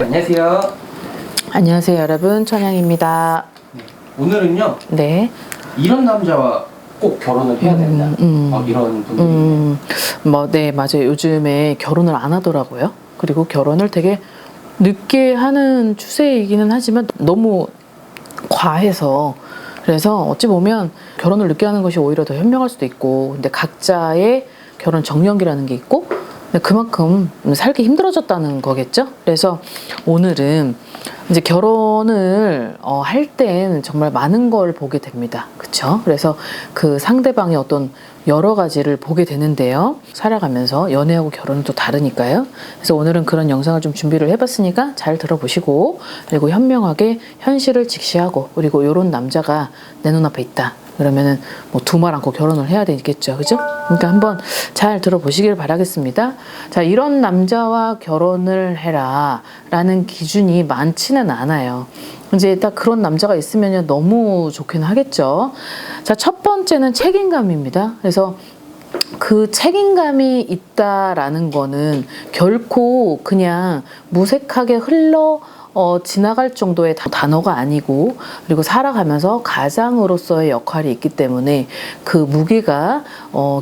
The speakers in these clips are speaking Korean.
안녕하세요. 안녕하세요 여러분, 천양입니다. 네, 오늘은요. 네. 이런 남자와 꼭 결혼을 해야 된다. 이런 분들이 네, 맞아요. 요즘에 결혼을 안 하더라고요. 그리고 결혼을 되게 늦게 하는 추세이기는 하지만 너무 과해서, 그래서 어찌 보면 결혼을 늦게 하는 것이 오히려 더 현명할 수도 있고, 근데 각자의 결혼 정령기라는 게 있고, 근데 그만큼 살기 힘들어졌다는 거겠죠. 그래서 오늘은 이제 결혼을 할 땐 정말 많은 걸 보게 됩니다. 그쵸? 그래서 그 상대방의 어떤 여러 가지를 보게 되는데요. 살아가면서 연애하고 결혼은 또 다르니까요. 그래서 오늘은 그런 영상을 좀 준비를 해봤으니까 잘 들어보시고, 그리고 현명하게 현실을 직시하고, 그리고 이런 남자가 내 눈앞에 있다. 그러면은 뭐 두말 않고 결혼을 해야 되겠죠. 그죠? 그러니까 한번 잘 들어보시길 바라겠습니다. 자, 이런 남자와 결혼을 해라 라는 기준이 많지는 않아요. 이제 딱 그런 남자가 있으면 너무 좋긴 하겠죠. 자, 첫 번째는 책임감입니다. 그래서 그 책임감이 있다라는 거는 결코 그냥 무색하게 지나갈 정도의 단어가 아니고, 그리고 살아가면서 가장으로서의 역할이 있기 때문에 그 무게가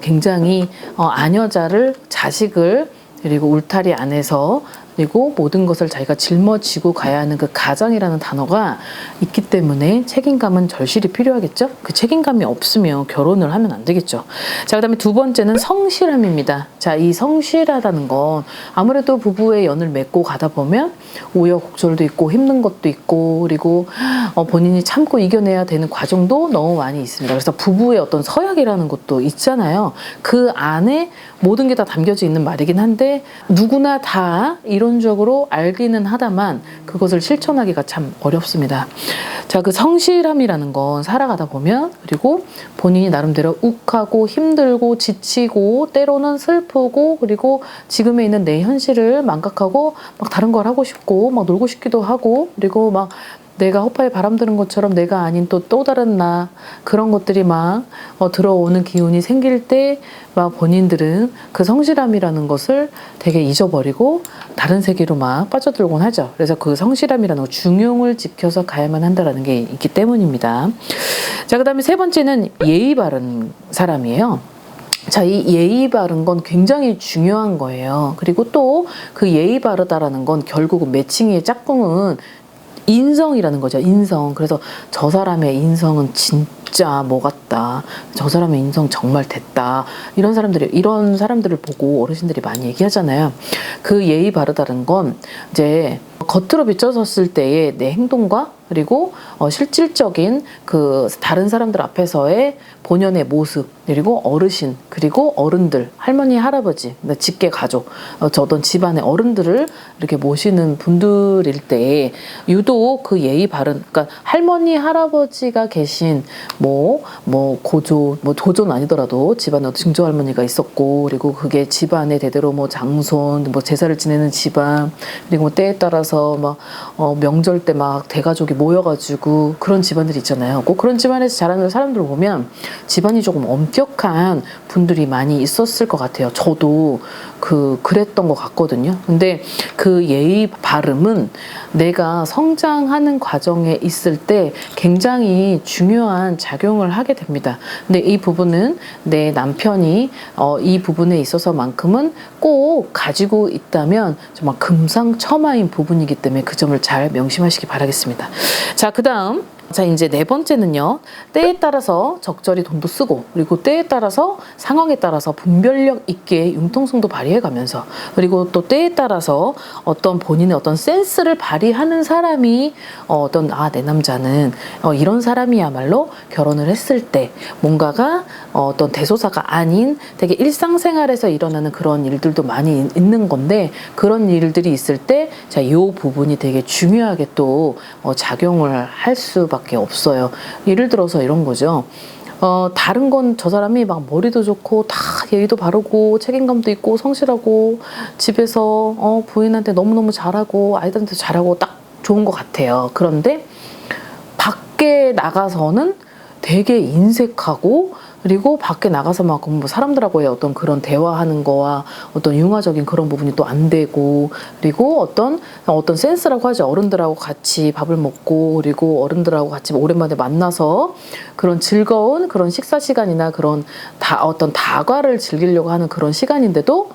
굉장히 아녀자를, 자식을, 그리고 울타리 안에서, 그리고 모든 것을 자기가 짊어지고 가야 하는 그 가장이라는 단어가 있기 때문에 책임감은 절실히 필요하겠죠. 그 책임감이 없으면 결혼을 하면 안 되겠죠. 자, 그다음에 두 번째는 성실함입니다. 자, 이 성실하다는 건 아무래도 부부의 연을 맺고 가다 보면 우여곡절도 있고 힘든 것도 있고, 그리고 본인이 참고 이겨내야 되는 과정도 너무 많이 있습니다. 그래서 부부의 어떤 서약이라는 것도 있잖아요. 그 안에 모든 게 다 담겨져 있는 말이긴 한데, 누구나 다 이론적으로 알기는 하다만 그것을 실천하기가 참 어렵습니다. 자, 그 성실함이라는 건 살아가다 보면, 그리고 본인이 나름대로 욱하고 힘들고 지치고 때로는 슬프고, 그리고 지금에 있는 내 현실을 망각하고 막 다른 걸 하고 싶고 막 놀고 싶기도 하고, 그리고 막 내가 허파에 바람 드는 것처럼 내가 아닌 또 다른 나, 그런 것들이 막 들어오는 기운이 생길 때 막 본인들은 그 성실함이라는 것을 되게 잊어버리고 다른 세계로 막 빠져들곤 하죠. 그래서 그 성실함이라는 거, 중용을 지켜서 가야만 한다는 게 있기 때문입니다. 자, 그 다음에 세 번째는 예의 바른 사람이에요. 자, 이 예의 바른 건 굉장히 중요한 거예요. 그리고 또 그 예의 바르다라는 건 결국은 매칭의 짝꿍은 인성이라는 거죠. 인성. 그래서 저 사람의 인성은 진짜 뭐 같다, 저 사람의 인성 정말 됐다, 이런 사람들을 보고 어르신들이 많이 얘기하잖아요. 그 예의 바르다는 건 이제 겉으로 비춰졌을 때의 내 행동과, 그리고 실질적인 그 다른 사람들 앞에서의 본연의 모습, 그리고 어르신, 그리고 어른들, 할머니, 할아버지, 직계 가족, 어떤 집안의 어른들을 이렇게 모시는 분들일 때 유독 그 예의 바른, 그러니까 할머니, 할아버지가 계신 도전 아니더라도 집안에 증조 할머니가 있었고, 그리고 그게 집안에 대대로 장손, 제사를 지내는 집안, 그리고 때에 따라서 명절 때 막 대가족이 모여가지고 그런 집안들이 있잖아요. 꼭 그런 집안에서 자라는 사람들을 보면 집안이 조금 엄격한 분들이 많이 있었을 것 같아요. 저도 그랬던 것 같거든요. 근데 그 예의 바름은 내가 성장하는 과정에 있을 때 굉장히 중요한 작용을 하게 됩니다. 근데 이 부분은 내 남편이 이 부분에 있어서만큼은 꼭 가지고 있다면 정말 금상첨화인 부분이기 때문에 그 점을 잘 명심하시기 바라겠습니다. 자, 그 다음, 자, 이제 네 번째는요, 때에 따라서 적절히 돈도 쓰고, 그리고 때에 따라서 상황에 따라서 분별력 있게 융통성도 발휘해 가면서, 그리고 또 때에 따라서 어떤 본인의 어떤 센스를 발휘하는 사람이 내 남자는 이런 사람이야말로 결혼을 했을 때 뭔가가 어떤 대소사가 아닌 되게 일상생활에서 일어나는 그런 일들도 많이 있는 건데, 그런 일들이 있을 때 자, 이 부분이 되게 중요하게 또 작용을 할 수밖에 없어요. 예를 들어서 이런 거죠. 다른 건 저 사람이 막 머리도 좋고 다 예의도 바르고 책임감도 있고 성실하고 집에서 부인한테 너무너무 잘하고 아이들한테 잘하고 딱 좋은 것 같아요. 그런데 밖에 나가서는 되게 인색하고, 그리고 밖에 나가서 막 뭐 사람들하고의 어떤 그런 대화하는 거와 어떤 융화적인 그런 부분이 또 안 되고, 그리고 어떤 센스라고 하죠. 어른들하고 같이 밥을 먹고, 그리고 어른들하고 같이 오랜만에 만나서 그런 즐거운 그런 식사 시간이나 그런 어떤 다과를 즐기려고 하는 그런 시간인데도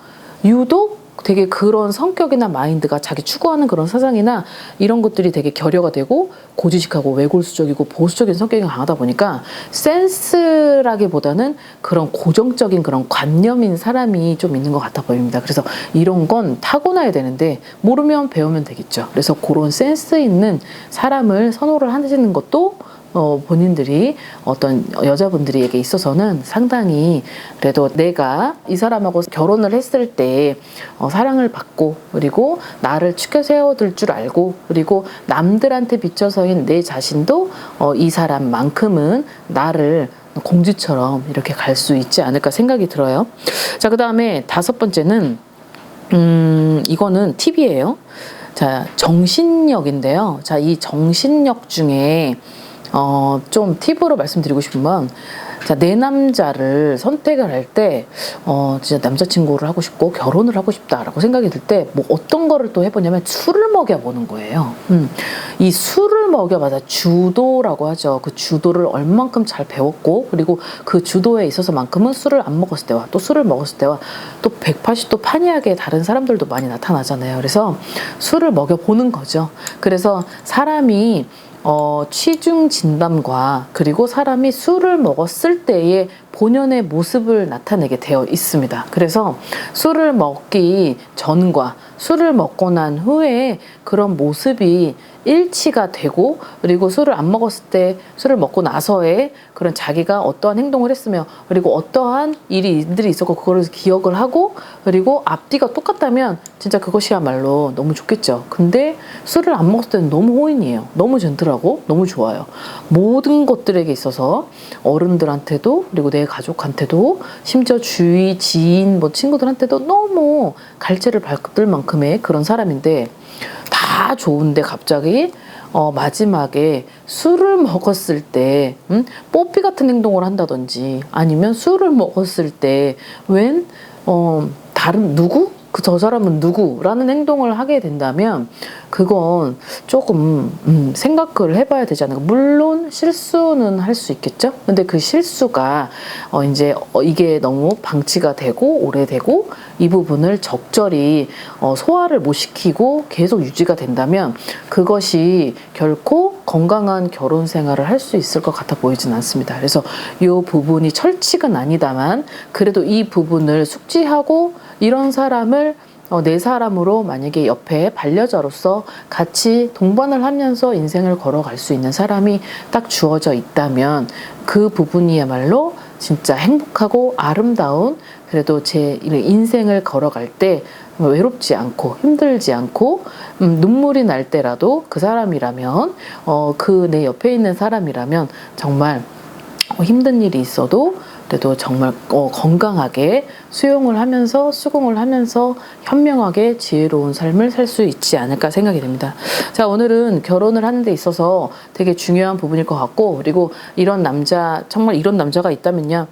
유독 되게 그런 성격이나 마인드가 자기 추구하는 그런 사상이나 이런 것들이 되게 결여가 되고 고지식하고 외골수적이고 보수적인 성격이 강하다 보니까 센스라기보다는 그런 고정적인 그런 관념인 사람이 좀 있는 것 같아 보입니다. 그래서 이런 건 타고나야 되는데 모르면 배우면 되겠죠. 그래서 그런 센스 있는 사람을 선호를 하시는 것도 본인들이 어떤 여자분들에게 있어서는 상당히 그래도 내가 이 사람하고 결혼을 했을 때 사랑을 받고, 그리고 나를 추켜 세워둘 줄 알고, 그리고 남들한테 비춰서인 내 자신도 이 사람만큼은 나를 공주처럼 이렇게 갈 수 있지 않을까 생각이 들어요. 자, 그 다음에 5번째는 이거는 팁이에요. 자, 정신력인데요. 자, 이 정신력 중에 좀 팁으로 말씀드리고 싶은 건, 자, 내 남자를 선택을 할 때, 진짜 남자친구를 하고 싶고 결혼을 하고 싶다라고 생각이 들 때, 뭐 어떤 거를 또 해보냐면 술을 먹여보는 거예요. 이 술을 먹여봐서 주도라고 하죠. 그 주도를 얼만큼 잘 배웠고, 그리고 그 주도에 있어서만큼은 술을 안 먹었을 때와 또 술을 먹었을 때와 또 180도 판이하게 다른 사람들도 많이 나타나잖아요. 그래서 술을 먹여보는 거죠. 그래서 사람이 취중 진담과 그리고 사람이 술을 먹었을 때의 본연의 모습을 나타내게 되어 있습니다. 그래서 술을 먹기 전과 술을 먹고 난 후에 그런 모습이 일치가 되고, 그리고 술을 안 먹었을 때 술을 먹고 나서의 그런 자기가 어떠한 행동을 했으며, 그리고 어떠한 일들이 있었고 그거를 기억을 하고, 그리고 앞뒤가 똑같다면 진짜 그것이야말로 너무 좋겠죠. 근데 술을 안 먹었을 때는 너무 호인이에요. 너무 젠틀하고 너무 좋아요. 모든 것들에게 있어서 어른들한테도, 그리고 내 가족한테도, 심지어 주위 지인 뭐 친구들한테도 너무 갈채를 밟을 만큼의 그런 사람인데, 다 좋은데 갑자기 마지막에 술을 먹었을 때 뽀삐 같은 행동을 한다든지, 아니면 술을 먹었을 때 웬 다른 누구? 저 사람은 누구라는 행동을 하게 된다면 그건 조금 생각을 해봐야 되지 않을까. 물론 실수는 할 수 있겠죠. 근데 그 실수가 이제 이게 너무 방치가 되고 오래되고 이 부분을 적절히 소화를 못 시키고 계속 유지가 된다면 그것이 결코 건강한 결혼 생활을 할 수 있을 것 같아 보이진 않습니다. 그래서 이 부분이 철칙은 아니다만 그래도 이 부분을 숙지하고 이런 사람을 내 사람으로 만약에 옆에 반려자로서 같이 동반을 하면서 인생을 걸어갈 수 있는 사람이 딱 주어져 있다면 그 부분이야말로 진짜 행복하고 아름다운, 그래도 제 인생을 걸어갈 때 외롭지 않고 힘들지 않고 눈물이 날 때라도 그 사람이라면 그 내 옆에 있는 사람이라면 정말 힘든 일이 있어도 그래도 정말 건강하게 수용을 하면서 수긍을 하면서 현명하게 지혜로운 삶을 살 수 있지 않을까 생각이 됩니다. 자, 오늘은 결혼을 하는 데 있어서 되게 중요한 부분일 것 같고, 그리고 이런 남자, 정말 이런 남자가 있다면요,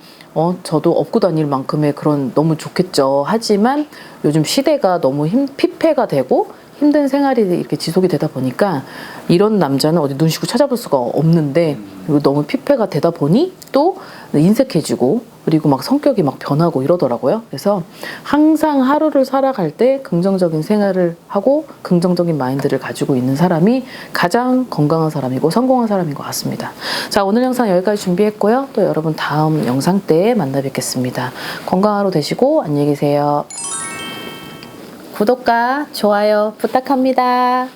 저도 업고 다닐 만큼의 그런 너무 좋겠죠. 하지만 요즘 시대가 너무 피폐가 되고 힘든 생활이 이렇게 지속이 되다 보니까 이런 남자는 어디 눈 씻고 찾아볼 수가 없는데, 그리고 너무 피폐가 되다 보니 또 인색해지고, 그리고 막 성격이 막 변하고 이러더라고요. 그래서 항상 하루를 살아갈 때 긍정적인 생활을 하고 긍정적인 마인드를 가지고 있는 사람이 가장 건강한 사람이고 성공한 사람인 것 같습니다. 자, 오늘 영상 여기까지 준비했고요. 또 여러분 다음 영상 때 만나 뵙겠습니다. 건강한 하루 되시고 안녕히 계세요. 구독과 좋아요 부탁합니다.